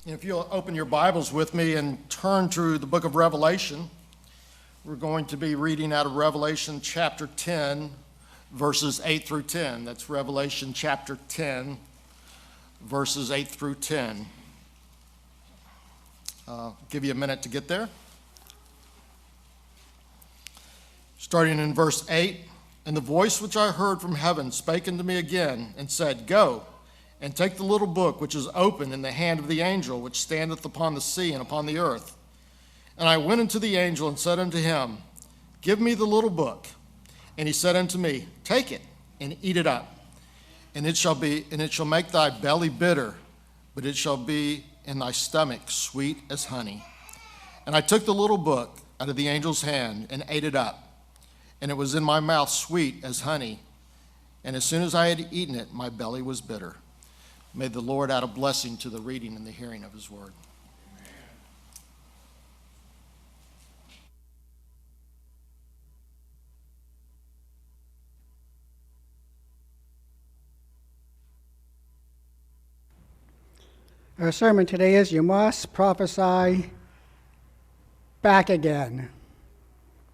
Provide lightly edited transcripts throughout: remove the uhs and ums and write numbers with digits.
If you'll open your Bibles with me and turn to the book of Revelation, we're going to be reading out of Revelation chapter 10, verses 8 through 10. That's Revelation chapter 10, verses 8 through 10. I'll give you a minute to get there. Starting in verse 8, "And the voice which I heard from heaven spake unto me again, and said, Go, and take the little book which is open in the hand of the angel which standeth upon the sea and upon the earth. And I went unto the angel and said unto him, Give me the little book. And he said unto me, Take it and eat it up, and it shall make thy belly bitter, but it shall be in thy stomach sweet as honey. And I took the little book out of the angel's hand and ate it up, and it was in my mouth sweet as honey. And as soon as I had eaten it, my belly was bitter." May the Lord add a blessing to the reading and the hearing of his word. Our sermon today is You Must Prophesy Back Again.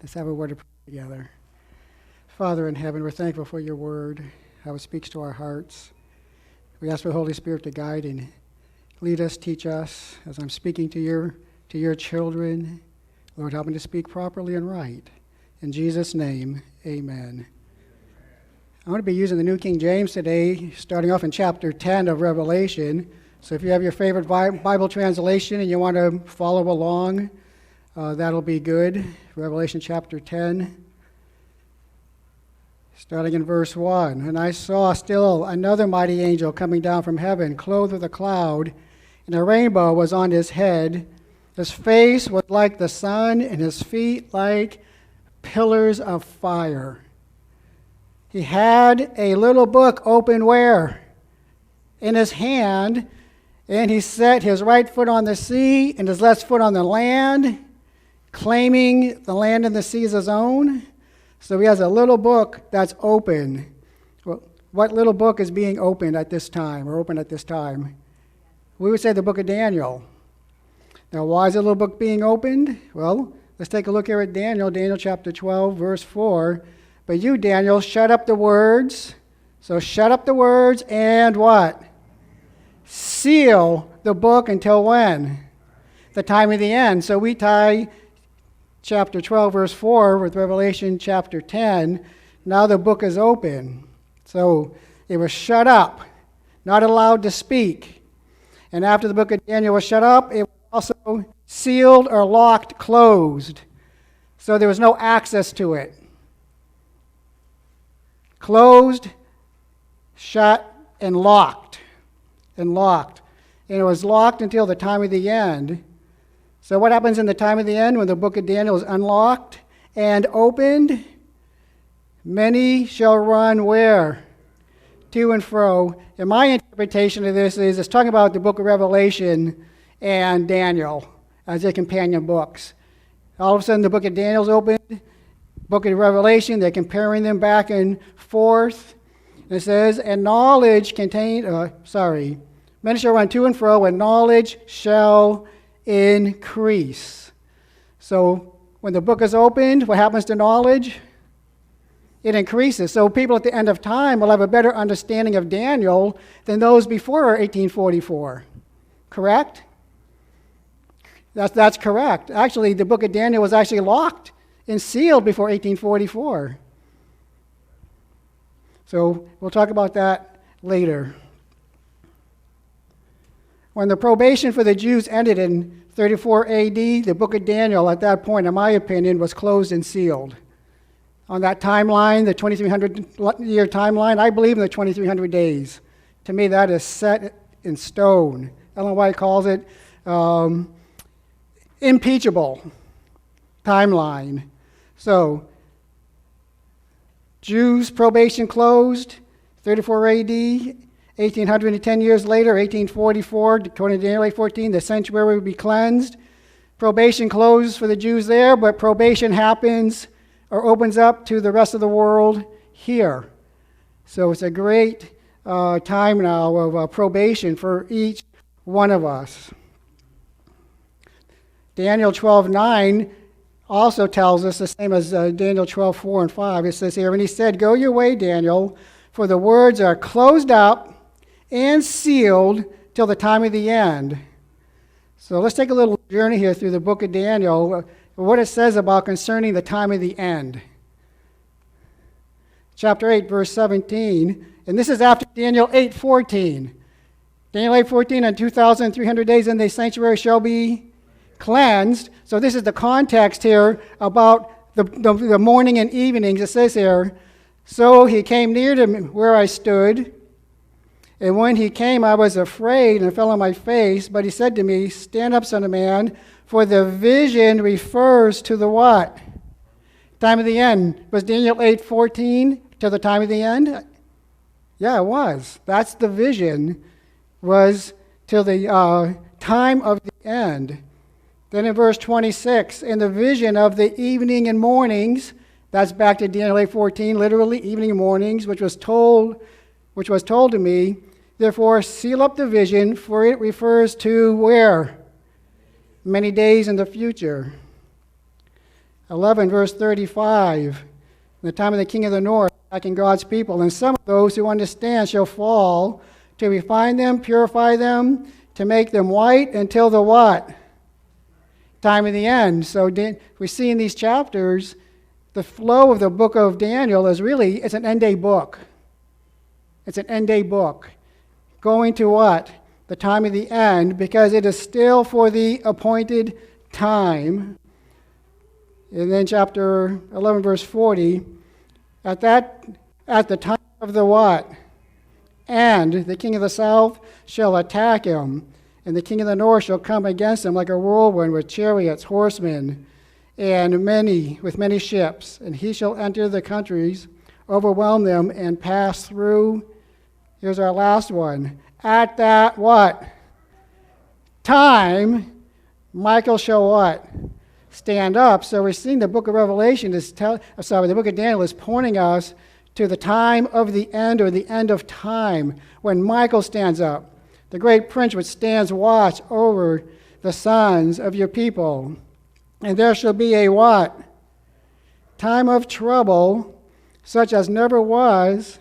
Let's have a word of prayer together. Father in heaven, we're thankful for your word, how it speaks to our hearts. We ask for the Holy Spirit to guide and lead us, teach us, as I'm speaking to your children. Lord, help me to speak properly and right. In Jesus' name, amen. I'm going to be using the New King James today, starting off in chapter 10 of Revelation. So if you have your favorite Bible translation and you want to follow along, that'll be good. Revelation chapter 10. Starting in verse 1, "And I saw still another mighty angel coming down from heaven, clothed with a cloud, and a rainbow was on his head. His face was like the sun, and his feet like pillars of fire. He had a little book open where? In his hand, and he set his right foot on the sea and his left foot on the land, claiming the land and the sea as his own." So he has a little book that's open. Well, what little book is being opened at this time, or open at this time? We would say the book of Daniel. Now, why is the little book being opened? Well, let's take a look here at Daniel chapter 12, verse 4. "But you, Daniel, shut up the words." So shut up the words and what? Seal the book until when? The time of the end. So we tie chapter 12, verse 4 with Revelation chapter 10. Now the book is open. So it was shut up, not allowed to speak. And after the book of Daniel was shut up, it was also sealed or locked, closed. So there was no access to it. Closed, shut, and locked. And locked. And it was locked until the time of the end. So what happens in the time of the end when the book of Daniel is unlocked and opened? Many shall run where? To and fro. And my interpretation of this is it's talking about the book of Revelation and Daniel as their companion books. All of a sudden the book of Daniel's opened, book of Revelation, they're comparing them back and forth. And it says, and knowledge many shall run to and fro, and knowledge shall increase. So when the book is opened, what happens to knowledge? It increases. So people at the end of time will have a better understanding of Daniel than those before 1844. Correct? That's correct. Actually, the book of Daniel was actually locked and sealed before 1844. So we'll talk about that later. When the probation for the Jews ended in 34 AD, the book of Daniel at that point, in my opinion, was closed and sealed. On that timeline, the 2300-year timeline, I believe in the 2300 days. To me, that is set in stone. Ellen White calls it impeachable timeline. So, Jews' probation closed, 34 AD. 1810 years later, 1844, according to Daniel 8:14, the sanctuary would be cleansed. Probation closed for the Jews there, but probation happens or opens up to the rest of the world here. So it's a great time now of probation for each one of us. Daniel 12:9 also tells us the same as Daniel 12:4 and 5. It says here, and he said, go your way, Daniel, for the words are closed up and sealed till the time of the end. So let's take a little journey here through the book of Daniel, what it says about concerning the time of the end. Chapter 8, verse 17, and this is after Daniel 8:14. Daniel 8:14, and 2,300 days in the sanctuary shall be cleansed. So this is the context here about the morning and evenings. It says here, so he came near to me where I stood, and when he came I was afraid and fell on my face, but he said to me, stand up, son of man, for the vision refers to the what? Time of the end. Was Daniel 8:14 till the time of the end? Yeah, it was. That's the vision, was till the time of the end. Then in verse 26, in the vision of the evening and mornings, that's back to Daniel 8:14, literally evening and mornings, which was told to me, therefore seal up the vision, for it refers to where? Many days in the future. 11, verse 35, in the time of the king of the north, back in God's people, and some of those who understand shall fall, to refine them, purify them, to make them white until the what? Time of the end. So we see in these chapters, the flow of the book of Daniel is really, it's an end-day book. It's an end-day book. Going to what? The time of the end, because it is still for the appointed time. And then chapter 11, verse 40, at the time of the what? And the king of the south shall attack him, and the king of the north shall come against him like a whirlwind with chariots, horsemen, and with many ships. And he shall enter the countries, overwhelm them, and pass through. Here's our last one. At that what? Time, Michael shall what? Stand up. So we're seeing the book of Revelation the book of Daniel is pointing us to the time of the end, or the end of time, when Michael stands up, the great prince which stands watch over the sons of your people. And there shall be a what? Time of trouble, such as never was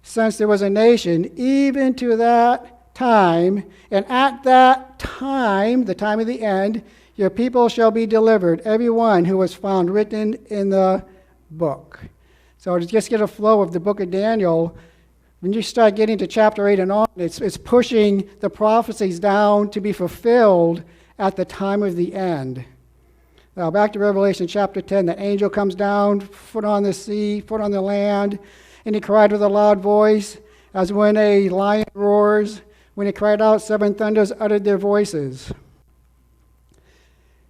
since there was a nation, even to that time. And at that time, the time of the end, your people shall be delivered, every one who was found written in the book. So to just get a flow of the book of Daniel, when you start getting to chapter 8 and on, it's pushing the prophecies down to be fulfilled at the time of the end. Now back to Revelation chapter 10, the angel comes down, foot on the sea, foot on the land, and he cried with a loud voice, as when a lion roars. When he cried out, 7 thunders uttered their voices.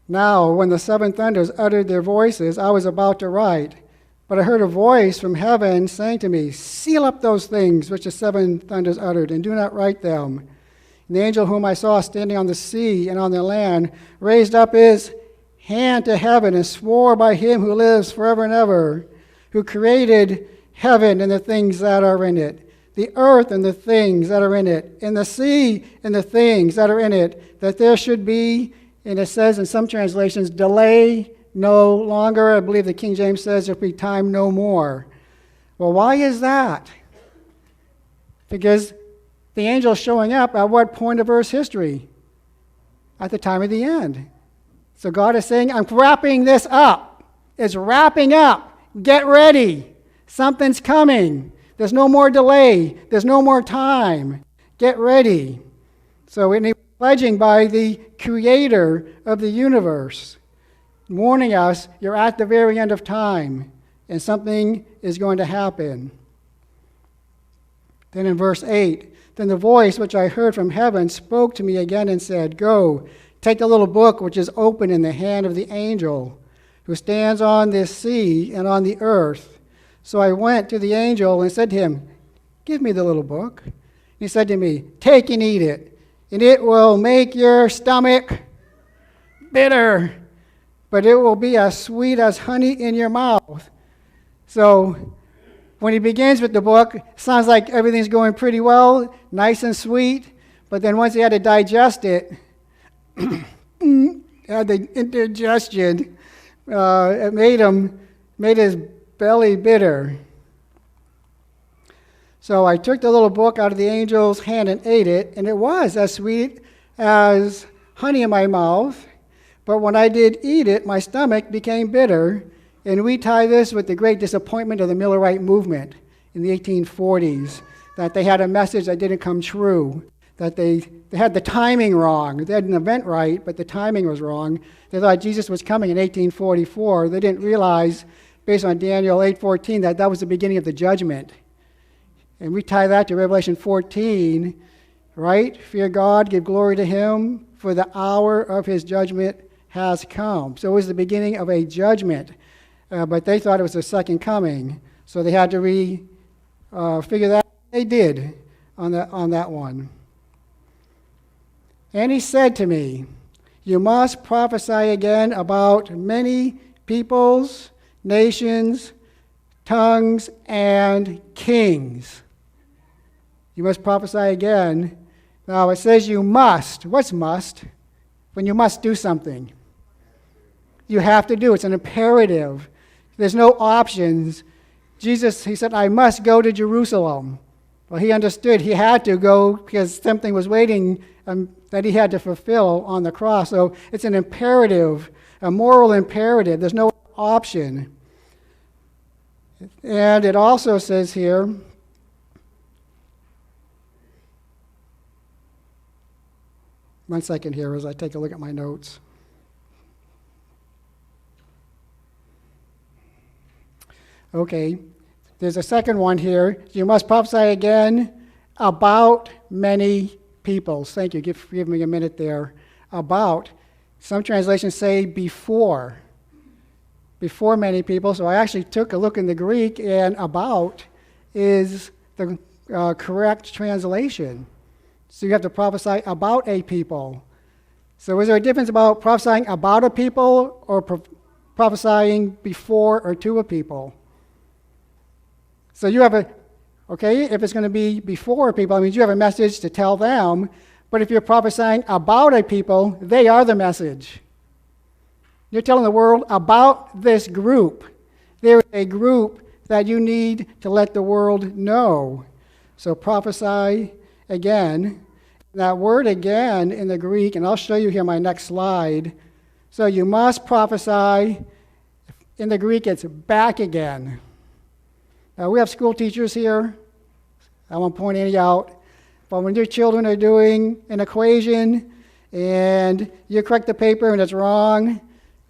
Now, when the 7 thunders uttered their voices, I was about to write, but I heard a voice from heaven saying to me, seal up those things which the 7 thunders uttered, and do not write them. And the angel whom I saw standing on the sea and on the land raised up his hand to heaven and swore by him who lives forever and ever, who created heaven and the things that are in it, the earth and the things that are in it, and the sea and the things that are in it, that there should be, and it says in some translations, delay no longer. I believe the King James says there'll be time no more. Well, why is that? Because the angel's showing up at what point of Earth's history? At the time of the end. So God is saying, I'm wrapping this up. It's wrapping up. Get ready. Something's coming. There's no more delay. There's no more time. Get ready. So we're pledging by the creator of the universe, warning us, you're at the very end of time, and something is going to happen. Then in verse 8, then the voice which I heard from heaven spoke to me again and said, go, take the little book which is open in the hand of the angel who stands on this sea and on the earth. So I went to the angel and said to him, give me the little book. He said to me, take and eat it, and it will make your stomach bitter, but it will be as sweet as honey in your mouth. So when he begins with the book, it sounds like everything's going pretty well, nice and sweet, but then once he had to digest it, had the indigestion. It made his belly bitter. So I took the little book out of the angel's hand and ate it, and it was as sweet as honey in my mouth. But when I did eat it, my stomach became bitter. And we tie this with the great disappointment of the Millerite Movement in the 1840s, that they had a message that didn't come true, that they had the timing wrong. They had an event right, but the timing was wrong. They thought Jesus was coming in 1844. They didn't realize, based on Daniel 8:14, that that was the beginning of the judgment. And we tie that to Revelation 14, right? Fear God, give glory to him, for the hour of his judgment has come. So it was the beginning of a judgment. But they thought it was the second coming, so they had to figure that. They did on that one. And he said to me, you must prophesy again about many peoples, nations, tongues, and kings. You must prophesy again. Now it says you must. What's must? When you must do something. You have to do it. It's an imperative. There's no options. Jesus, he said, I must go to Jerusalem. Well, he understood he had to go because something was waiting that he had to fulfill on the cross. So it's an imperative, a moral imperative. There's no option. And it also says here, one second here as I take a look at my notes. Okay, there's a second one here. You must prophesy again about many peoples. Thank you. Give me a minute there. About. Some translations say before. Before many people. So I actually took a look in the Greek, and about is the correct translation. So you have to prophesy about a people. So is there a difference about prophesying about a people or prophesying before or to a people? So you have if it's going to be before people, I mean, you have a message to tell them, but if you're prophesying about a people, they are the message. You're telling the world about this group. There is a group that you need to let the world know. So prophesy again. That word again in the Greek, and I'll show you here my next slide. So you must prophesy. In the Greek, it's back again. Now, we have school teachers here. I won't point any out. But when your children are doing an equation and you correct the paper and it's wrong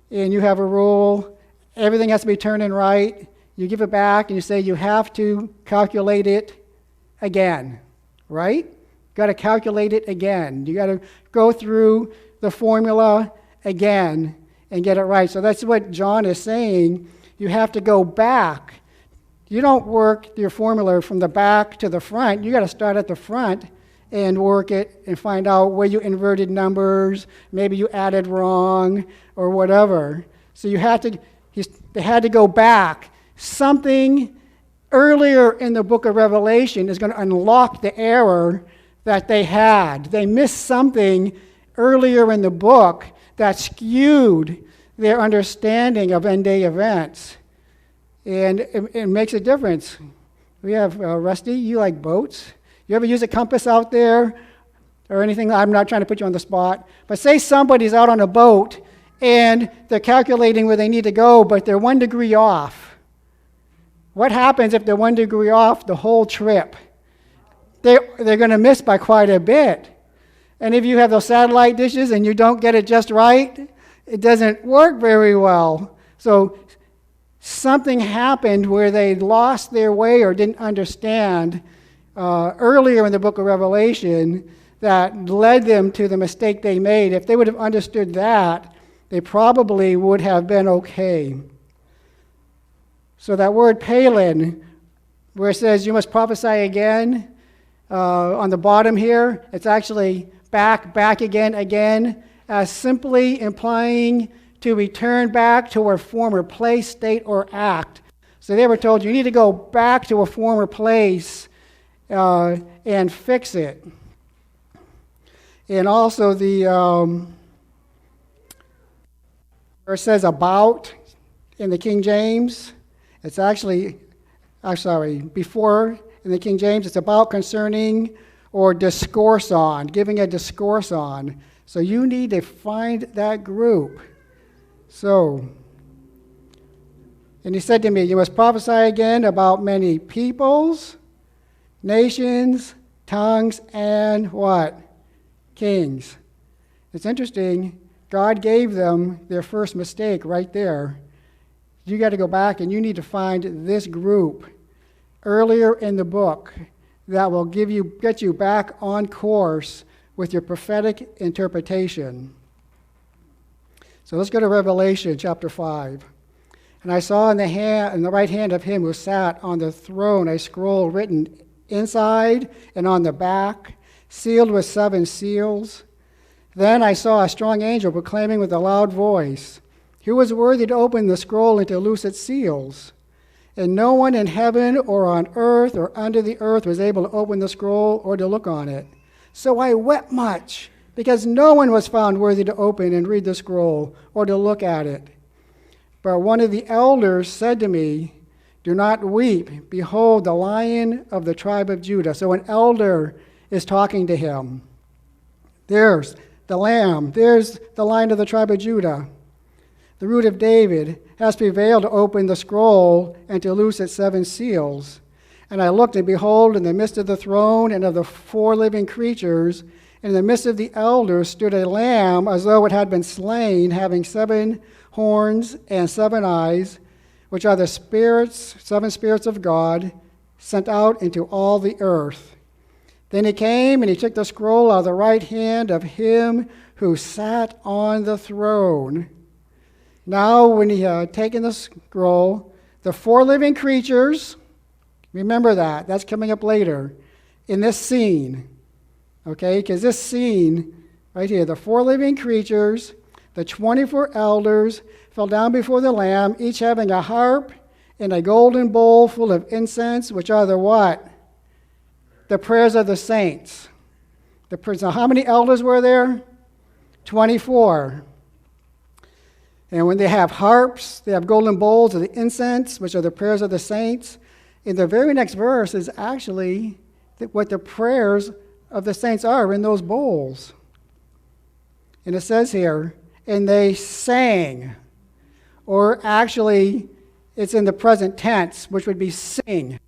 and you have a rule, everything has to be turned in right, you give it back and you say you have to calculate it again, right? You got to calculate it again. You got to go through the formula again and get it right. So that's what John is saying. You have to go back. You don't work your formula from the back to the front. You got to start at the front and work it and find out where you inverted numbers, maybe you added wrong or whatever. So they had to go back. Something earlier in the book of Revelation is going to unlock the error that they had. They missed something earlier in the book that skewed their understanding of end-day events. And it makes a difference. We have, Rusty, you like boats? You ever use a compass out there or anything? I'm not trying to put you on the spot. But say somebody's out on a boat and they're calculating where they need to go, but they're 1 degree off. What happens if they're 1 degree off the whole trip? They're going to miss by quite a bit. And if you have those satellite dishes and you don't get it just right, it doesn't work very well. So something happened where they lost their way or didn't understand earlier in the book of Revelation that led them to the mistake they made. If they would have understood that, they probably would have been okay. So that word palin, where it says you must prophesy again, on the bottom here, it's actually back again, as simply implying to return back to a former place, state, or act. So they were told you need to go back to a former place and fix it. And also where it says about in the King James, it's actually, before in the King James, it's about, concerning, or discourse on, giving a discourse on. So you need to find that group. So, and he said to me, you must prophesy again about many peoples, nations, tongues, and what? Kings. It's interesting. God gave them their first mistake right there. You got to go back and you need to find this group earlier in the book that will get you back on course with your prophetic interpretation. So let's go to Revelation chapter 5. And I saw in the right hand of him who sat on the throne a scroll written inside and on the back, sealed with 7 seals. Then I saw a strong angel proclaiming with a loud voice, "Who is worthy to open the scroll and to loose its seals?" And no one in heaven or on earth or under the earth was able to open the scroll or to look on it. So I wept much, because no one was found worthy to open and read the scroll or to look at it. But one of the elders said to me, "Do not weep. Behold, the Lion of the tribe of Judah." So an elder is talking to him. There's the Lamb. There's the Lion of the tribe of Judah. The root of David has prevailed to open the scroll and to loose its 7 seals. And I looked, and behold, in the midst of the throne and of the 4 living creatures, in the midst of the elders stood a lamb as though it had been slain, having 7 horns and 7 eyes, which are the 7 spirits of God, sent out into all the earth. Then he came, and he took the scroll out of the right hand of him who sat on the throne. Now, when he had taken the scroll, the 4 living creatures, remember that's coming up later in this scene, okay? Because this scene right here, the 4 living creatures, the 24 elders fell down before the Lamb, each having a harp and a golden bowl full of incense, which are the what? The prayers of the saints. Now, how many elders were there? 24. And when they have harps, they have golden bowls of the incense, which are the prayers of the saints. In the very next verse is actually what the prayers of the saints are in those bowls. And it says here, and they sang, or actually it's in the present tense, which would be sing.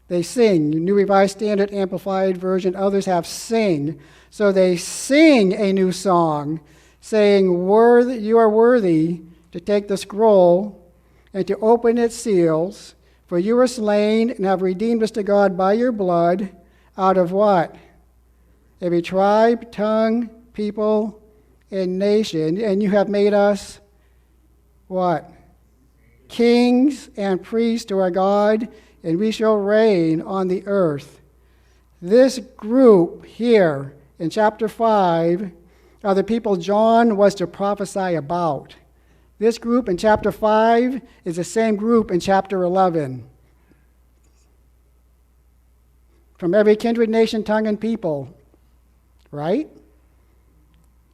They sing. New Revised Standard Amplified Version, others have sing. So they sing a new song, saying, "You are worthy to take the scroll and to open its seals, for you were slain and have redeemed us to God by your blood out of" what? "Every tribe, tongue, people, and nation, and you have made us" what? "Kings and priests to our God, and we shall reign on the earth." This group here in chapter 5 are the people John was to prophesy about. This group in chapter 5 is the same group in chapter 11. From every kindred, nation, tongue, and people. Right?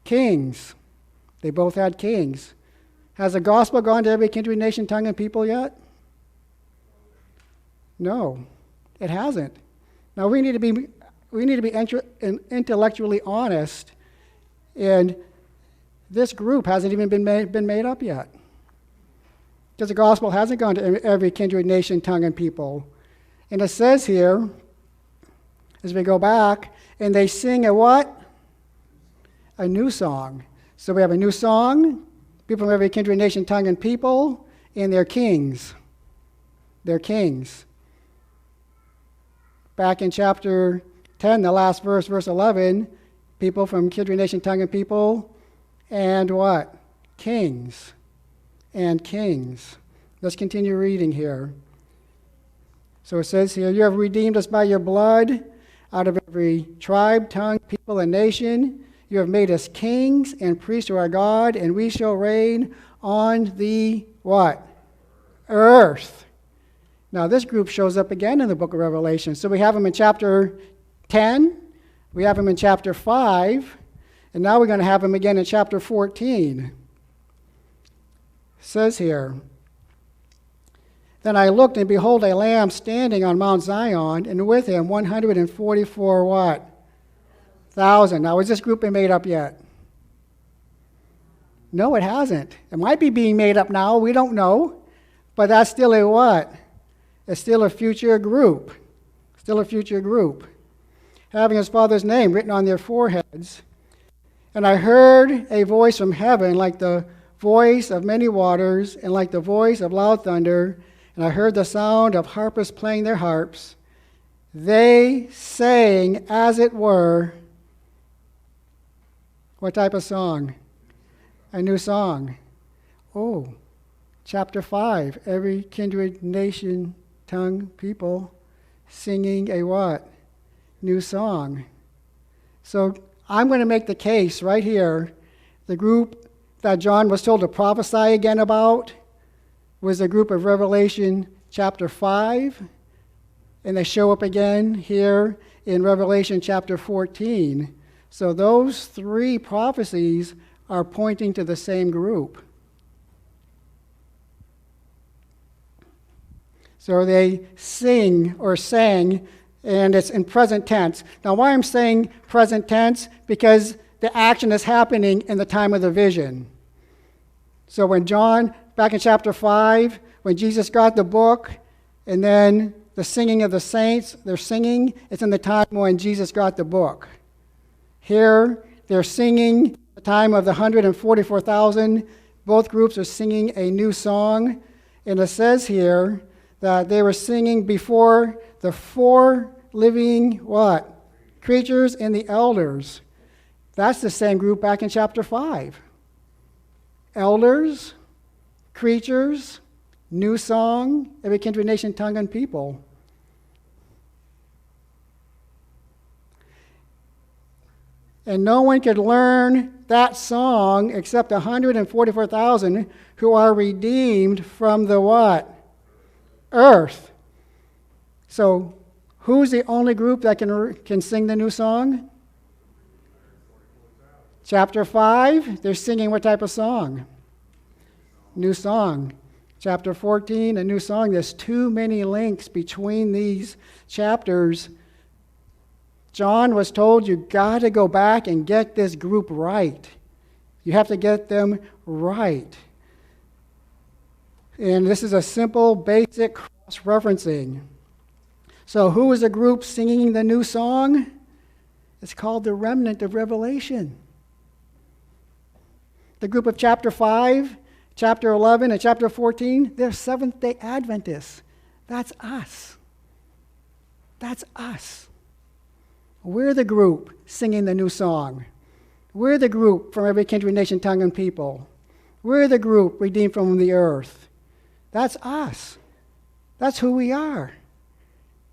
Kings. They both had kings. Has the gospel gone to every kindred, nation, tongue, and people yet? No, it hasn't. Now we need to be intellectually honest, and this group hasn't even been made up yet, because the gospel hasn't gone to every kindred, nation, tongue, and people. And it says here, as we go back, and they sing a what? A new song. So we have a new song, people from every kindred, nation, tongue, and people, and they're kings. They're kings. Back in chapter 10, the last verse, verse 11, people from kindred, nation, tongue, and people, and what? Kings. And kings. Let's continue reading here. So it says here, "You have redeemed us by your blood out of every tribe, tongue, people, and nation. You have made us kings and priests to our God, and we shall reign on the" what? "Earth." Now this group shows up again in the book of Revelation. So we have them in chapter 10, we have them in chapter 5, and now we're going to have them again in chapter 14. says here, then I looked, and behold, a lamb standing on Mount Zion, and with him 144 what? Thousand. Now, is this group been made up yet? No, it hasn't. It might be being made up now. We don't know. But that's still a what? It's still a future group. Still a future group. Having his Father's name written on their foreheads. And I heard a voice from heaven like the voice of many waters and like the voice of loud thunder. And I heard the sound of harpers playing their harps. They sang, as it were, what type of song? A new song. Oh, chapter 5. Every kindred, nation, tongue, people singing a what? New song. So I'm going to make the case right here. The group that John was told to prophesy again about was the group of Revelation chapter 5. And they show up again here in Revelation chapter 14. So those three prophecies are pointing to the same group. So they sing or sang, and it's in present tense. Now, why I'm saying present tense? Because the action is happening in the time of the vision. So when John, back in chapter 5, when Jesus got the book, and then the singing of the saints, they're singing, it's in the time when Jesus got the book. Here, they're singing the time of the 144,000. Both groups are singing a new song. And it says here that they were singing before the four living what? Creatures and the elders. That's the same group back in chapter 5. Elders, creatures, new song, every kindred, nation, tongue, and people. And no one could learn that song except 144,000 who are redeemed from the what? Earth. So who's the only group that can sing the new song? Chapter 5, they're singing what type of song? New song. Chapter 14, a new song. There's too many links between these chapters. John was told, you got to go back and get this group right. You have to get them right. And this is a simple, basic cross-referencing. So who is the group singing the new song? It's called the remnant of Revelation. The group of chapter 5, chapter 11, and chapter 14, they're Seventh-day Adventists. That's us. That's us. We're the group singing the new song. We're the group from every kindred, nation, tongue, and people. We're the group redeemed from the earth. That's us. That's who we are.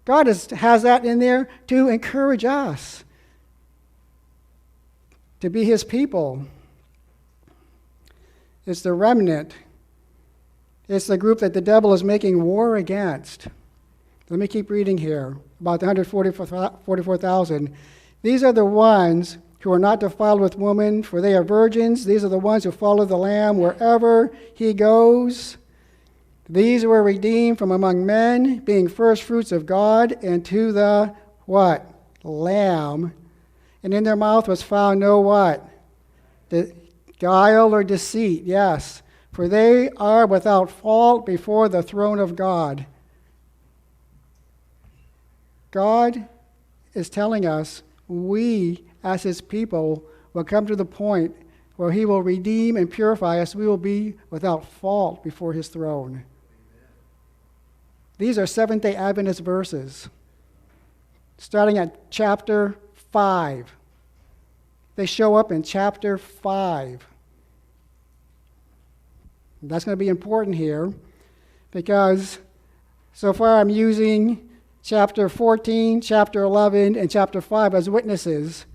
God has that in there to encourage us to be his people. It's the remnant. It's the group that the devil is making war against. Let me keep reading here about the 144,000. These are the ones who are not defiled with woman, for they are virgins. These are the ones who follow the Lamb wherever he goes. These were redeemed from among men, being first fruits of God, and to the what? Lamb. And in their mouth was found no what? Guile or deceit, yes. For they are without fault before the throne of God. God is telling us we, as his people, will come to the point where he will redeem and purify us. We will be without fault before his throne. These are Seventh-day Adventist verses, starting at chapter 5. They show up in chapter 5. That's going to be important here because so far I'm using chapter 14, chapter 11, and chapter 5 as witnesses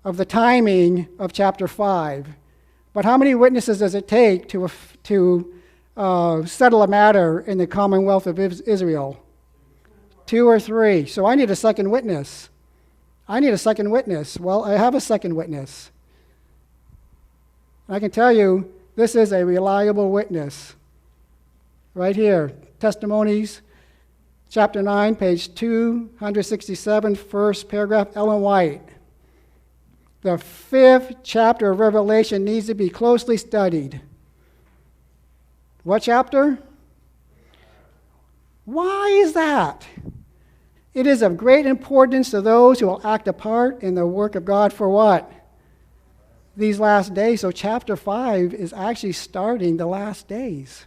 of the timing of chapter 5. But how many witnesses does it take to settle a matter in the Commonwealth of Israel? 2 or 3. So I need a second witness. Well, I have a second witness. I can tell you this is a reliable witness. Right here, Testimonies, chapter 9, page 267, first paragraph, Ellen White. The 5th chapter of Revelation needs to be closely studied. What chapter? Why is that? It is of great importance to those who will act a part in the work of God for what? These last days. So chapter 5 is actually starting the last days.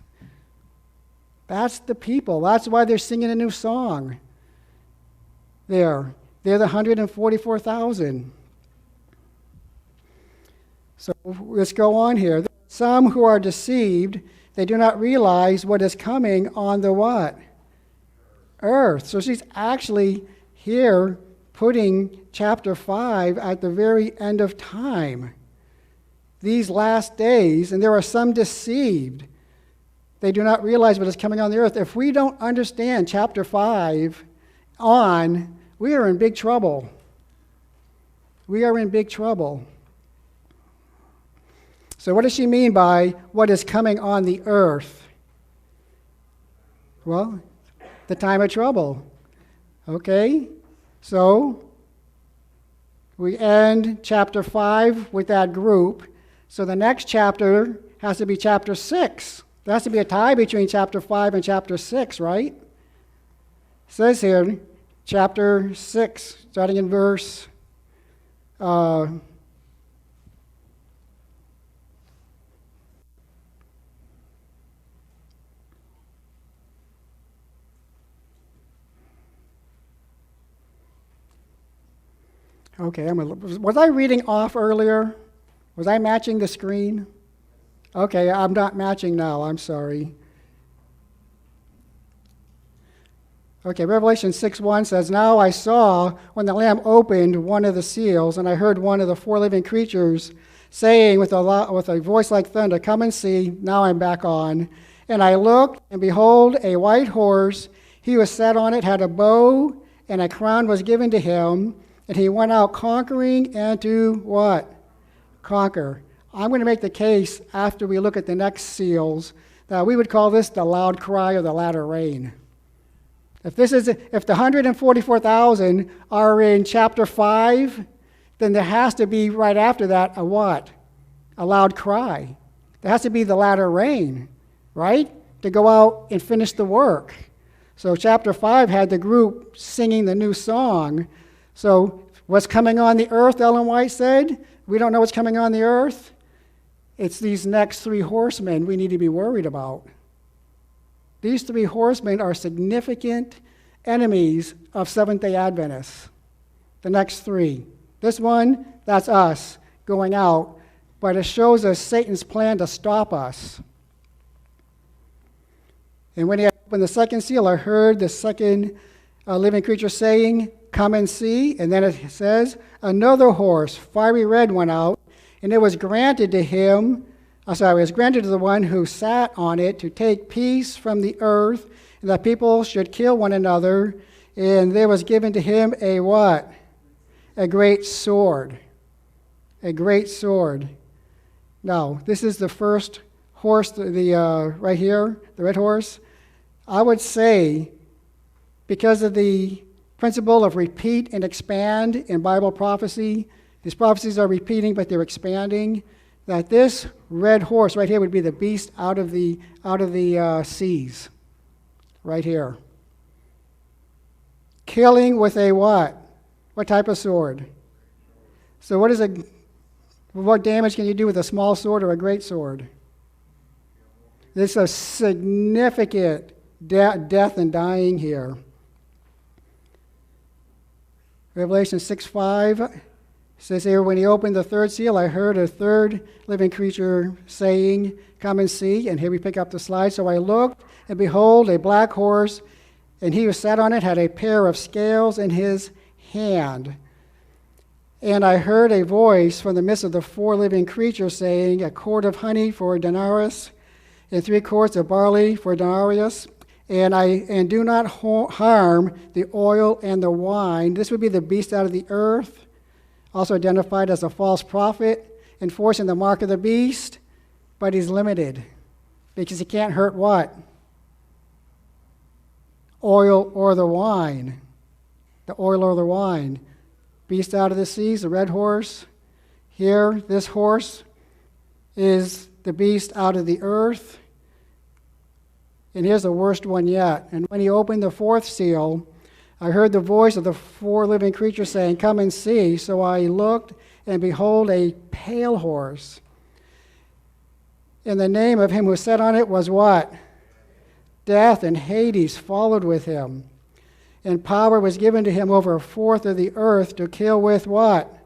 That's the people. That's why they're singing a new song. They're the 144,000. So let's go on here. Some who are deceived, they do not realize what is coming on the what? Earth. So she's actually here putting chapter 5 at the very end of time. These last days, and there are some deceived. They do not realize what is coming on the earth. If we don't understand chapter 5 on, we are in big trouble. We are in big trouble. So what does she mean by what is coming on the earth? Well, the time of trouble. Okay? So we end chapter 5 with that group. So the next chapter has to be chapter 6. There has to be a tie between chapter 5 and chapter 6, right? It says here, chapter 6, starting in verse okay, was I reading off earlier? Was I matching the screen? Okay, I'm not matching now. I'm sorry. Okay, Revelation 6:1 says, Now I saw when the Lamb opened one of the seals, and I heard one of the 4 living creatures saying with a voice like thunder, Come and see. Now I'm back on. And I looked, and behold, a white horse. He who sat on it had a bow, and a crown was given to him. And he went out conquering and to what? Conquer. I'm going to make the case after we look at the next seals that we would call this the loud cry or the latter rain. If the 144,000 are in chapter 5, then there has to be right after that a what? A loud cry. There has to be the latter rain, right? To go out and finish the work. So chapter 5 had the group singing the new song. So what's coming on the earth, Ellen White said? We don't know what's coming on the earth. It's these next 3 horsemen we need to be worried about. These 3 horsemen are significant enemies of Seventh-day Adventists. The next 3. This one, that's us going out, but it shows us Satan's plan to stop us. And when he opened the second seal, I heard the second living creature saying, Come and see. And then it says, Another horse, fiery red, went out, and it was granted to him, it was granted to the one who sat on it to take peace from the earth, and that people should kill one another. And there was given to him a what? A great sword. A great sword. Now, this is the first horse, right here, the red horse. I would say, because of the principle of repeat and expand in Bible prophecy, these prophecies are repeating, but they're expanding, that this red horse right here would be the beast out of the seas, right here. Killing with a what? What type of sword? So what damage can you do with a small sword or a great sword? This is a significant death and dying here. Revelation 6:5 says here, when he opened the third seal, I heard a third living creature saying, Come and see. And here we pick up the slide. So I looked, and behold, a black horse, and he who sat on it had a pair of scales in his hand. And I heard a voice from the midst of the 4 living creatures saying, A quart of honey for a denarius, and 3 quarts of barley for a denarius, and do not harm the oil and the wine. This would be the beast out of the earth, also identified as a false prophet, enforcing the mark of the beast. but he's limited because he can't hurt what? Oil or the wine. The oil or the wine. Beast out of the seas, the red horse. Here, this horse is the beast out of the earth. And here's the worst one yet. And when he opened the fourth seal, I heard the voice of the four living creatures saying, "Come and see." So I looked, and behold, a pale horse. And the name of him who sat on it was what? Death, and Hades followed with him. And power was given to him over a fourth of the earth to kill with what?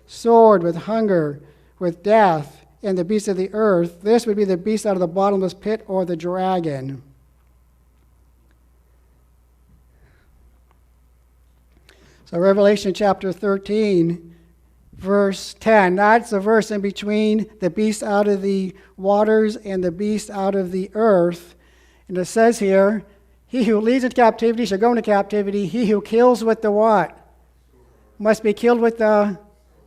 Sword, with hunger, with death, and the beasts of the earth. This would be the beast out of the bottomless pit, or the dragon. So Revelation chapter 13, verse 10, that's the verse in between the beast out of the waters and the beast out of the earth. And it says here, he who leads into captivity shall go into captivity. He who kills with the what? Must be killed with the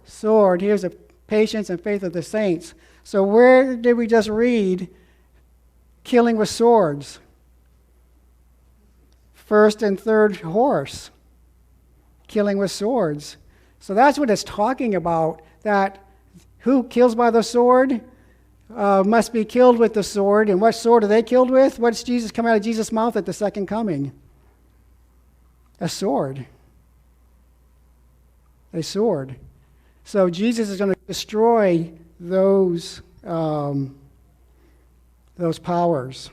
sword. Here's the patience and faith of the saints. So where did we just read killing with swords? First and third horse. Killing with swords. So that's what it's talking about, that who kills by the sword must be killed with the sword. And what sword are they killed with? What's Jesus come out of Jesus' mouth at the second coming? A sword. A sword. So Jesus is going to destroy those powers.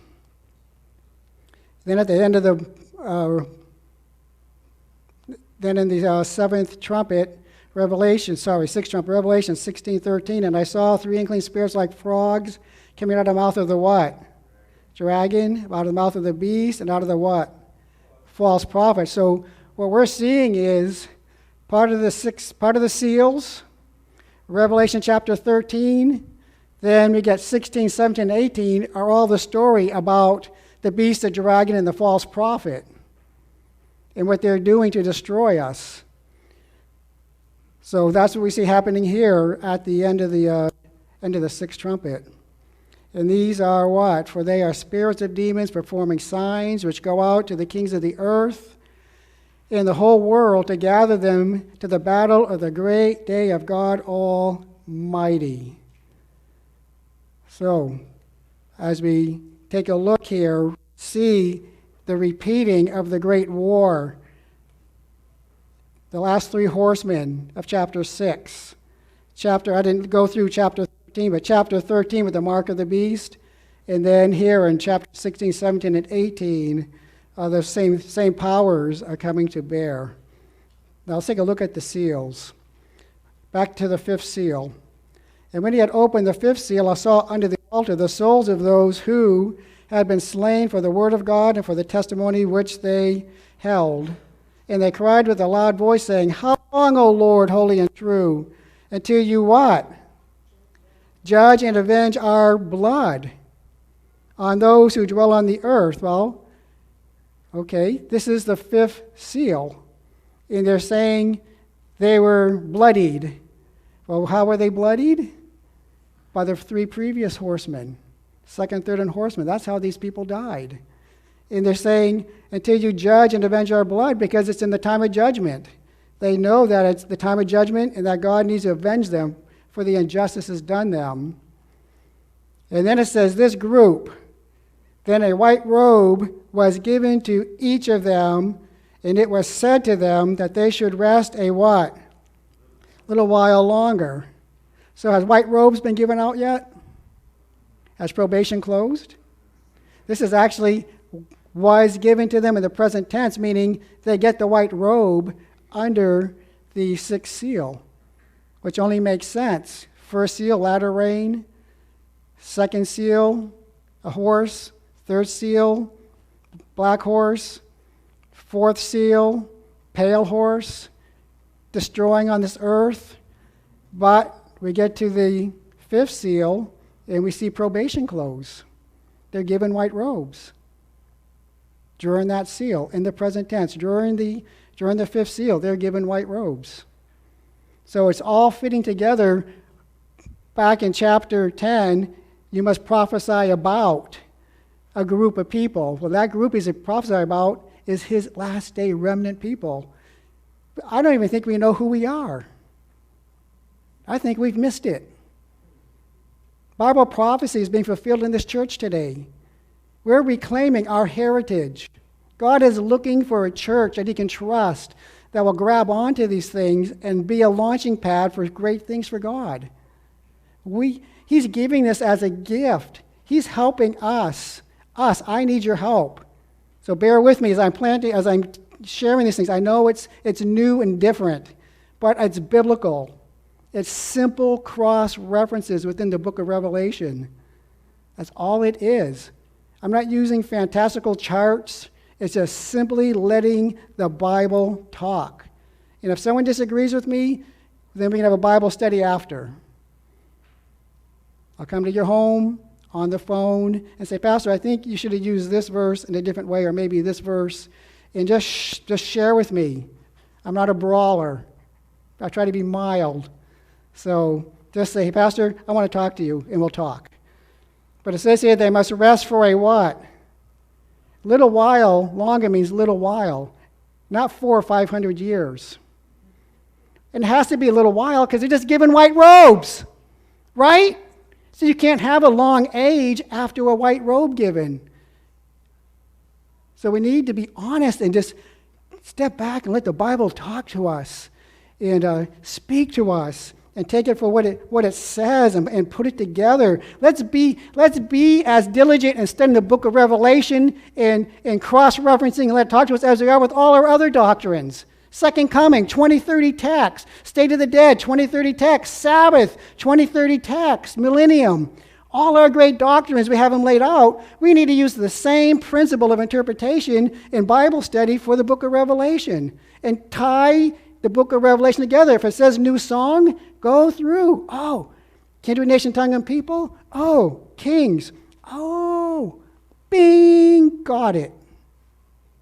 Then at the end of the then in the seventh trumpet, sixth trumpet, Revelation 16:13, and I saw three unclean spirits like frogs coming out of the mouth of the what? Dragon, out of the mouth of the beast, and out of the what? False prophet. So what we're seeing is part of the seals, Revelation chapter 13, then we get 16, 17, 18 are all the story about the beast, the dragon, and the false prophet, and what they're doing to destroy us. So that's what we see happening here at the end of the sixth trumpet. And these are what? For they are spirits of demons performing signs which go out to the kings of the earth and the whole world to gather them to the battle of the great day of God Almighty. So, as we take a look here, see the repeating of the great war. The last three horsemen of chapter 6. I didn't go through chapter 13, but chapter 13 with the mark of the beast. And then here in chapter 16, 17, and 18, the same powers are coming to bear. Now let's take a look at the seals. Back to the fifth seal. And when he had opened the fifth seal, I saw under the altar the souls of those who had been slain for the word of God and for the testimony which they held. And they cried with a loud voice, saying, "How long, O Lord, holy and true, until you what? Judge and avenge our blood on those who dwell on the earth." Well, okay, this is the fifth seal. And they're saying they were bloodied. Well, how were they bloodied? By the three previous horsemen. Second, third, and horsemen. That's how these people died. And they're saying, until you judge and avenge our blood, because it's in the time of judgment. They know that it's the time of judgment and that God needs to avenge them for the injustices done them. And then it says, this group, then a white robe was given to each of them, and it was said to them that they should rest a what? Little while longer. So has white robes been given out yet? Has probation closed? This is actually was given to them in the present tense, meaning they get the white robe under the sixth seal, which only makes sense. First seal, latter rain. Second seal, a horse. Third seal, black horse. Fourth seal, pale horse, destroying on this earth. But we get to the fifth seal, and we see probation close. They're given white robes during that seal, in the present tense. During the fifth seal, they're given white robes. So it's all fitting together. Back in chapter 10, you must prophesy about a group of people. Well, that group he's prophesying about is his last day remnant people. I don't even think we know who we are. I think we've missed it. Bible prophecy is being fulfilled in this church today. We're reclaiming our heritage. God is looking for a church that he can trust, that will grab onto these things and be a launching pad for great things for God. He's giving this as a gift. He's helping us. I need your help. So bear with me as I'm sharing these things. I know it's new and different, but it's biblical. It's simple cross references within the book of Revelation. That's all it is. I'm not using fantastical charts. It's just simply letting the Bible talk. And if someone disagrees with me, then we can have a Bible study after. I'll come to your home on the phone and say, Pastor, I think you should have used this verse in a different way, or maybe this verse, and just share with me. I'm not a brawler. I try to be mild. So just say, hey, Pastor, I want to talk to you, and we'll talk. But it says here they must rest for a what? Little while, longer means little while, not 400 or 500 years. And it has to be a little while because they're just given white robes, right? So you can't have a long age after a white robe given. So we need to be honest and just step back and let the Bible talk to us and speak to us and take it for what it says and put it together. Let's be as diligent in studying the book of Revelation and cross-referencing and let it talk to us as we are with all our other doctrines. Second coming, 2030 text. State of the dead, 2030 text. Sabbath, 2030 text. Millennium. All our great doctrines, we have them laid out. We need to use the same principle of interpretation in Bible study for the book of Revelation and tie the book of Revelation together. If it says new song, go through. Oh, kindred, nation, tongue, and people. Oh, kings. Oh, bing, got it.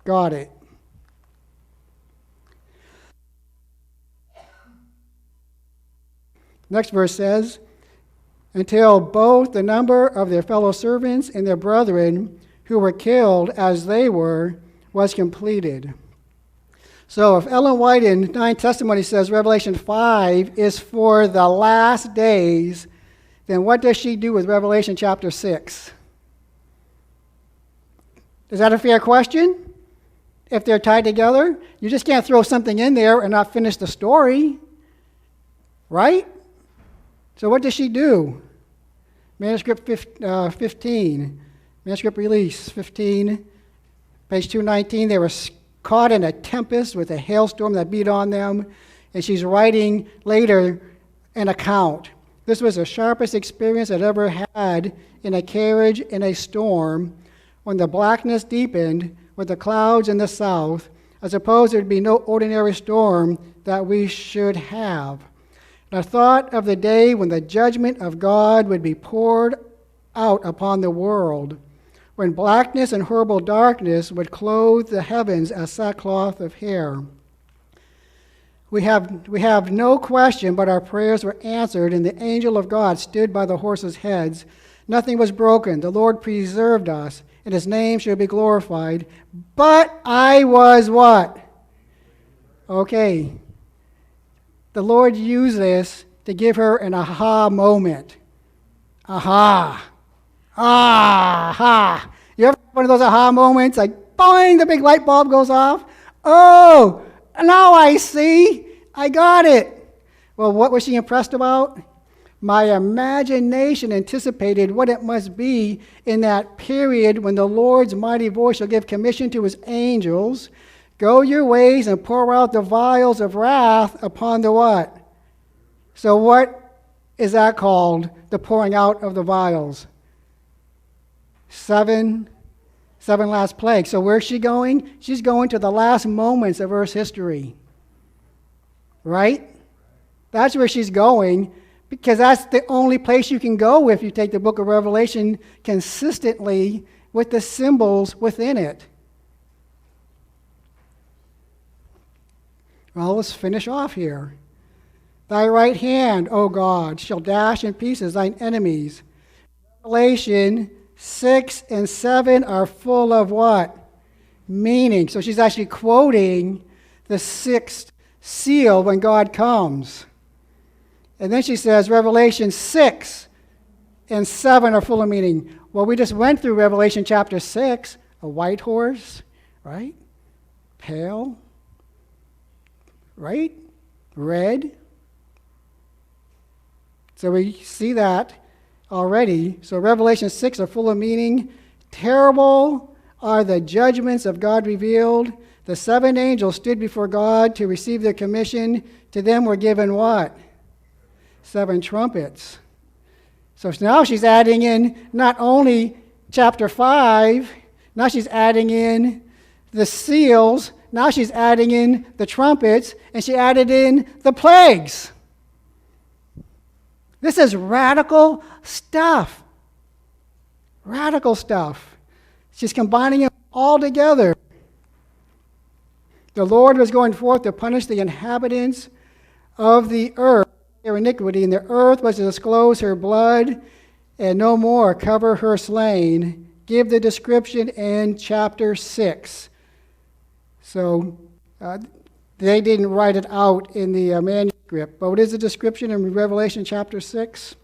Got it. Next verse says, until both the number of their fellow servants and their brethren who were killed as they were was completed. So if Ellen White in 9 Testimony says Revelation 5 is for the last days, then what does she do with Revelation chapter 6? Is that a fair question? If they're tied together? You just can't throw something in there and not finish the story, right? So what does she do? Manuscript 15, manuscript release 15, page 219, they were caught in a tempest with a hailstorm that beat on them, and she's writing later an account. This was the sharpest experience I'd ever had in a carriage in a storm. When the blackness deepened with the clouds in the south, I suppose there'd be no ordinary storm that we should have. And I thought of the day when the judgment of God would be poured out upon the world, when blackness and horrible darkness would clothe the heavens as sackcloth of hair. We have no question but our prayers were answered, and the angel of God stood by the horses' heads. Nothing was broken. The Lord preserved us, and his name shall be glorified. But I was what? Okay. The Lord used this to give her an aha moment. Aha. Aha. You ever have one of those aha moments? Like, boing, the big light bulb goes off. Oh, now I see. I got it. Well, what was she impressed about? My imagination anticipated what it must be in that period when the Lord's mighty voice shall give commission to his angels. Go your ways and pour out the vials of wrath upon the what? So what is that called? The pouring out of the vials. Seven last plagues. So where's she going? She's going to the last moments of Earth's history. Right? That's where she's going, because that's the only place you can go if you take the book of Revelation consistently with the symbols within it. Well, let's finish off here. Thy right hand, O God, shall dash in pieces thine enemies. Revelation 6 and 7 are full of what? Meaning. So she's actually quoting the sixth seal when God comes. And then she says Revelation 6 and 7 are full of meaning. Well, we just went through Revelation chapter 6, a white horse, right? Pale, right? Red. So we see that already. So Revelation 6 are full of meaning. Terrible are the judgments of God revealed. The seven angels stood before God to receive their commission. To them were given what? 7 trumpets. So now she's adding in not only chapter 5, now she's adding in the seals, now she's adding in the trumpets, and she added in the plagues. This is radical stuff. Radical stuff. She's combining them all together. The Lord was going forth to punish the inhabitants of the earth, their iniquity, and the earth was to disclose her blood and no more cover her slain. Give the description in chapter 6. So they didn't write it out in the manuscript, but what is the description in Revelation chapter 6?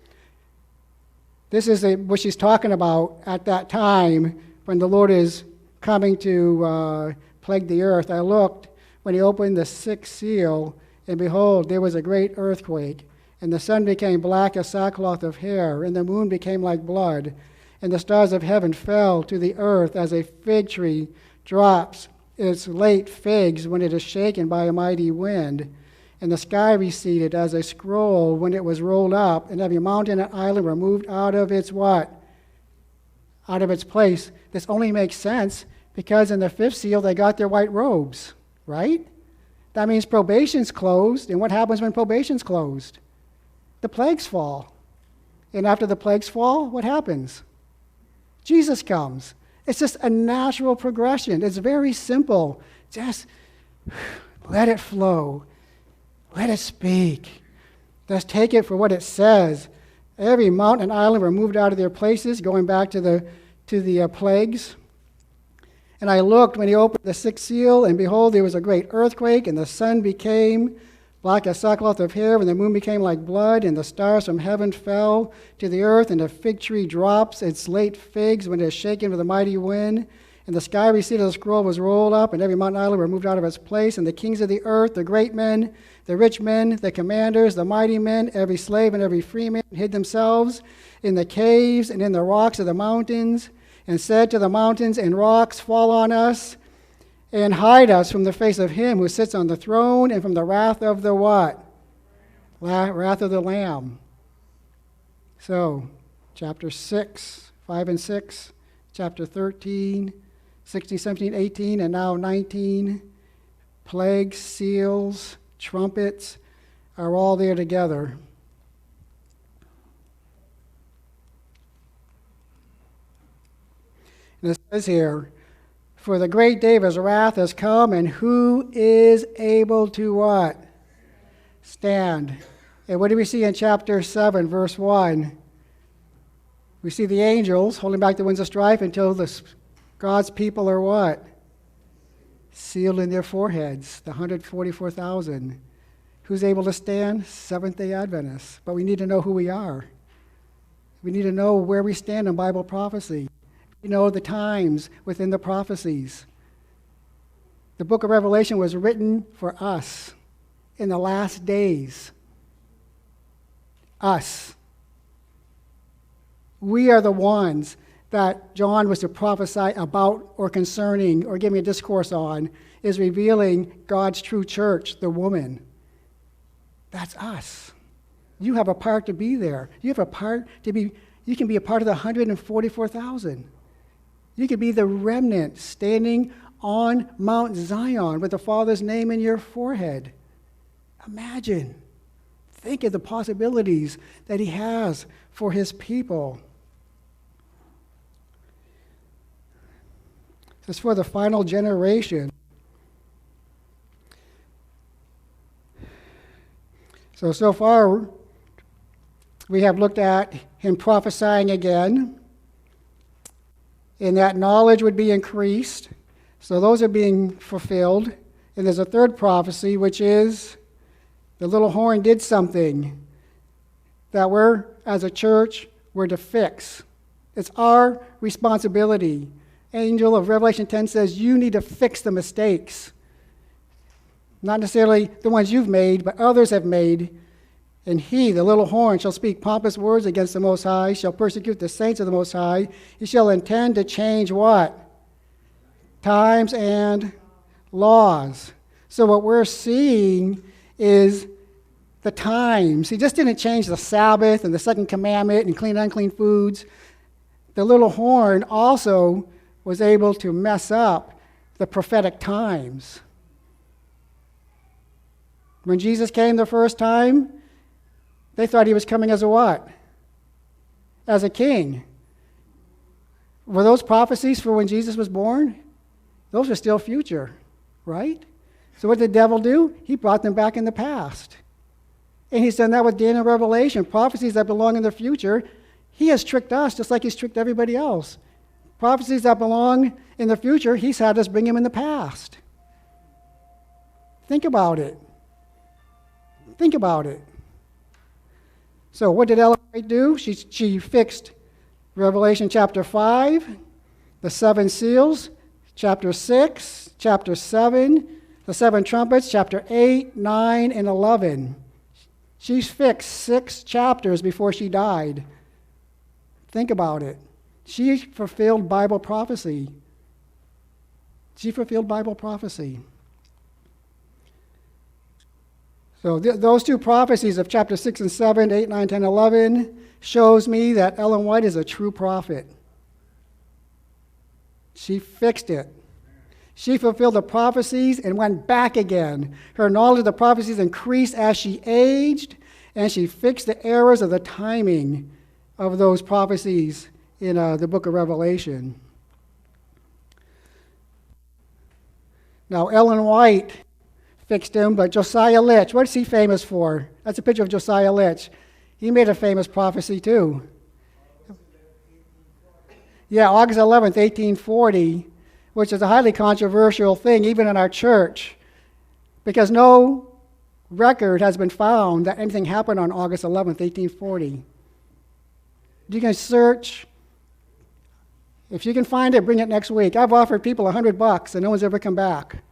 This is what she's talking about at that time when the Lord is coming to plague the earth. I looked when he opened the sixth seal, and behold, there was a great earthquake, and the sun became black as sackcloth of hair, and the moon became like blood, and the stars of heaven fell to the earth as a fig tree drops its late figs when it is shaken by a mighty wind. And the sky receded as a scroll when it was rolled up, and every mountain and island were moved out of its what? Out of its place. This only makes sense because in the fifth seal they got their white robes, right? That means probation's closed, and what happens when probation's closed? The plagues fall. And after the plagues fall, what happens? Jesus comes. It's just a natural progression. It's very simple. Just let it flow. Let it speak. Let's take it for what it says. Every mountain and island were moved out of their places, going back to the plagues. And I looked when he opened the sixth seal, and behold, there was a great earthquake, and the sun became black as sackcloth of hair, and the moon became like blood, and the stars from heaven fell to the earth, and the fig tree drops its late figs when it is shaken with a mighty wind. And the sky receded, the scroll was rolled up, and every mountain and island were moved out of its place, and the kings of the earth, the great men, the rich men, the commanders, the mighty men, every slave and every free man hid themselves in the caves and in the rocks of the mountains, and said to the mountains and rocks, fall on us, and hide us from the face of him who sits on the throne and from the wrath of the what? Wrath of the Lamb. So, chapter 6, 5 and 6, chapter 13, 16, 17, 18, and now 19, plagues, seals, trumpets are all there together. And it says here, for the great day of his wrath has come, and who is able to what? Stand. And what do we see in chapter 7, verse 1? We see the angels holding back the winds of strife until God's people are what? Sealed in their foreheads, the 144,000. Who's able to stand? Seventh-day Adventists. But we need to know who we are. We need to know where we stand in Bible prophecy. We know the times within the prophecies. The book of Revelation was written for us in the last days. Us. We are the ones that John was to prophesy about or concerning or give me a discourse on, is revealing God's true church, the woman. That's us. You have a part to be there. You have a part to be, you can be a part of the 144,000. You could be the remnant standing on Mount Zion with the Father's name in your forehead. Imagine. Think of the possibilities that he has for his people. This is for the final generation. So far, We have looked at him prophesying again, and that knowledge would be increased. So those are being fulfilled. And there's a third prophecy, which is the little horn did something that we're, as a church, we're to fix. It's our responsibility. Angel of Revelation 10 says you need to fix the mistakes. Not necessarily the ones you've made, but others have made. And he, the little horn, shall speak pompous words against the Most High, shall persecute the saints of the Most High. He shall intend to change what? Times and laws. So what we're seeing is the times. He just didn't change the Sabbath and the second commandment and clean unclean foods. The little horn also was able to mess up the prophetic times. When Jesus came the first time, they thought he was coming as a what? As a king. Were those prophecies for when Jesus was born? Those are still future, right? So what did the devil do? He brought them back in the past. And he's done that with Daniel and Revelation. Prophecies that belong in the future. He has tricked us just like he's tricked everybody else. Prophecies that belong in the future, he's had us bring him in the past. Think about it. Think about it. So what did Ellen White do? She fixed Revelation chapter 5, the 7 seals, chapter 6, chapter 7, the 7 trumpets, chapter 8, 9, and 11. She's fixed 6 chapters before she died. Think about it. She fulfilled Bible prophecy. She fulfilled Bible prophecy. So those 2 prophecies of chapter 6 and 7, 8, 9, 10, 11 shows me that Ellen White is a true prophet. She fixed it. She fulfilled the prophecies and went back again. Her knowledge of the prophecies increased as she aged, and she fixed the errors of the timing of those prophecies in the book of Revelation. Now, Ellen White fixed him, but Josiah Litch, what's he famous for? That's a picture of Josiah Litch. He made a famous prophecy too. Yeah, August 11th, 1840, which is a highly controversial thing even in our church, because no record has been found that anything happened on August 11th, 1840. You can search. If you can find it, bring it next week. I've offered people $100 and no one's ever come back.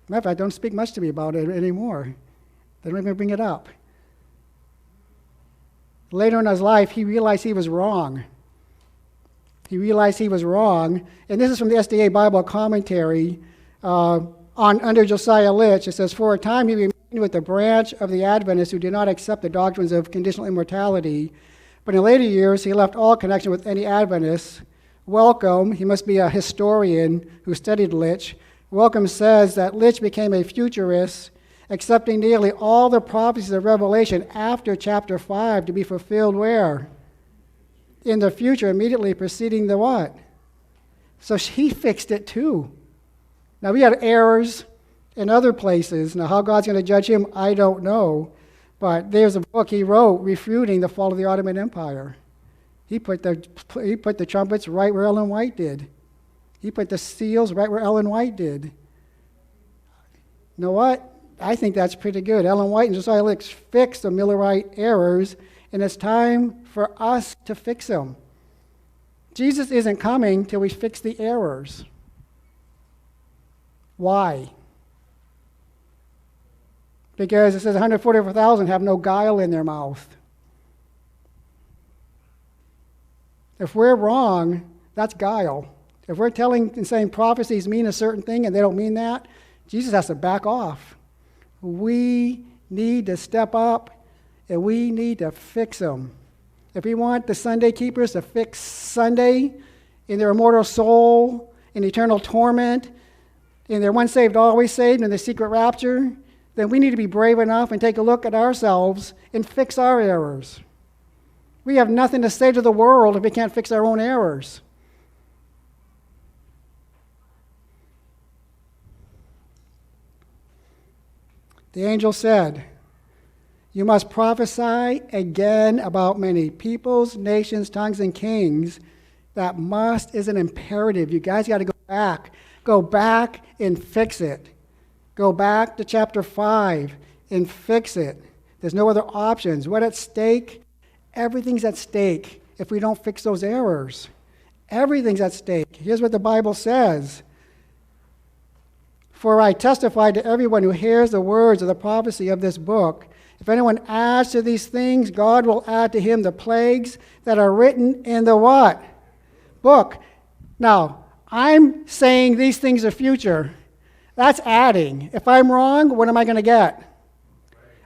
Matter of fact, don't speak much to me about it anymore. They don't even bring it up. Later in his life, he realized he was wrong. He realized he was wrong. And this is from the SDA Bible commentary under Josiah Litch. It says, for a time he remained with the branch of the Adventists who did not accept the doctrines of conditional immortality. But in later years, he left all connection with any Adventists. Welcome, he must be a historian who studied Litch. Welcome says that Litch became a futurist, accepting nearly all the prophecies of Revelation after chapter 5 to be fulfilled where? In the future, immediately preceding the what? So he fixed it too. Now we had errors in other places. Now how God's going to judge him, I don't know. But there's a book he wrote refuting the fall of the Ottoman Empire. He put the trumpets right where Ellen White did. He put the seals right where Ellen White did. You know what? I think that's pretty good. Ellen White and Josiah Litch fixed the Millerite errors, and it's time for us to fix them. Jesus isn't coming till we fix the errors. Why? Because it says 144,000 have no guile in their mouth. If we're wrong, that's guile. If we're telling and saying prophecies mean a certain thing and they don't mean that, Jesus has to back off. We need to step up and we need to fix them. If we want the Sunday keepers to fix Sunday in their immortal soul, in eternal torment, in their once saved, always saved, in the secret rapture, then we need to be brave enough and take a look at ourselves and fix our errors. We have nothing to say to the world if we can't fix our own errors. The angel said, You must prophesy again about many peoples, nations, tongues, and kings. That must is an imperative. You guys got to go back. Go back and fix it. Go back to chapter 5 and fix it. There's no other options. What at stake? Everything's at stake if we don't fix those errors. Everything's at stake. Here's what the Bible says. For I testify to everyone who hears the words of the prophecy of this book. If anyone adds to these things, God will add to him the plagues that are written in the what? Book. Now, I'm saying these things are future. That's adding. If I'm wrong, what am I going to get?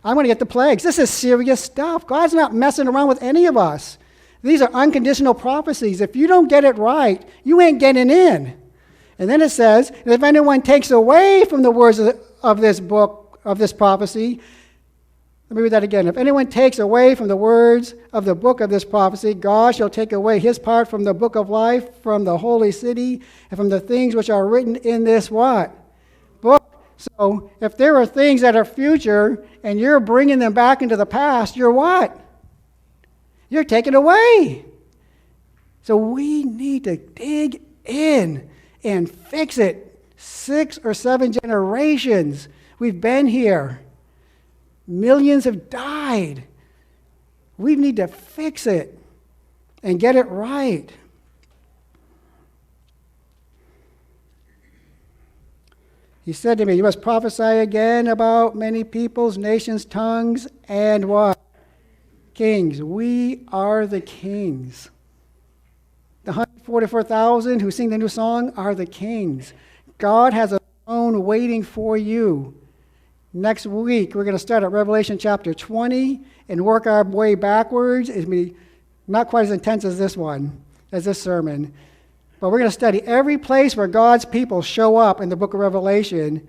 I'm going to get the plagues. This is serious stuff. God's not messing around with any of us. These are unconditional prophecies. If you don't get it right, you ain't getting in. And then it says, if anyone takes away from the words of this book, of this prophecy, let me read that again. If anyone takes away from the words of the book of this prophecy, God shall take away his part from the book of life, from the holy city, and from the things which are written in this what? Book. So if there are things that are future and you're bringing them back into the past, you're what? You're taken away. So we need to dig in and fix it. 6 or 7 generations we've been here. Millions have died. We need to fix it and get it right. He said to me, you must prophesy again about many peoples, nations, tongues, and what? Kings. We are the kings. The 144,000 who sing the new song are the kings. God has a throne waiting for you. Next week, we're going to start at Revelation chapter 20 and work our way backwards. It's going to be not quite as intense as this one, as this sermon. But we're going to study every place where God's people show up in the book of Revelation,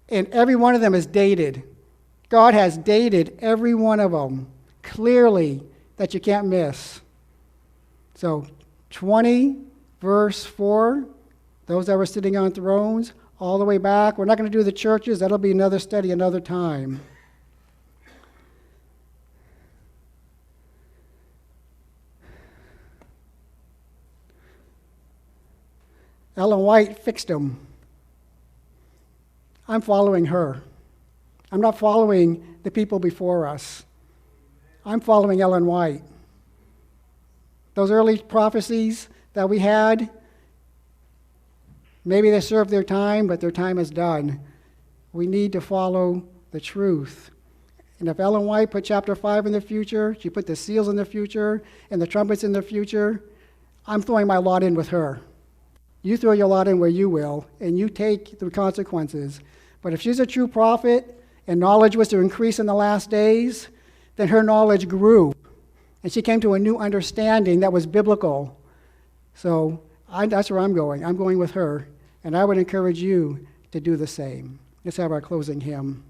and every one of them is dated. God has dated every one of them clearly that you can't miss. So 20, verse 4, those that were sitting on thrones, all the way back. We're not going to do the churches. That'll be another study another time. Ellen White fixed them. I'm following her. I'm not following the people before us. I'm following Ellen White. Those early prophecies that we had, maybe they served their time, but their time is done. We need to follow the truth. And if Ellen White put chapter 5 in the future, she put the seals in the future, and the trumpets in the future, I'm throwing my lot in with her. You throw your lot in where you will, and you take the consequences. But if she's a true prophet, and knowledge was to increase in the last days, then her knowledge grew. And she came to a new understanding that was biblical. So that's where I'm going. I'm going with her. And I would encourage you to do the same. Let's have our closing hymn.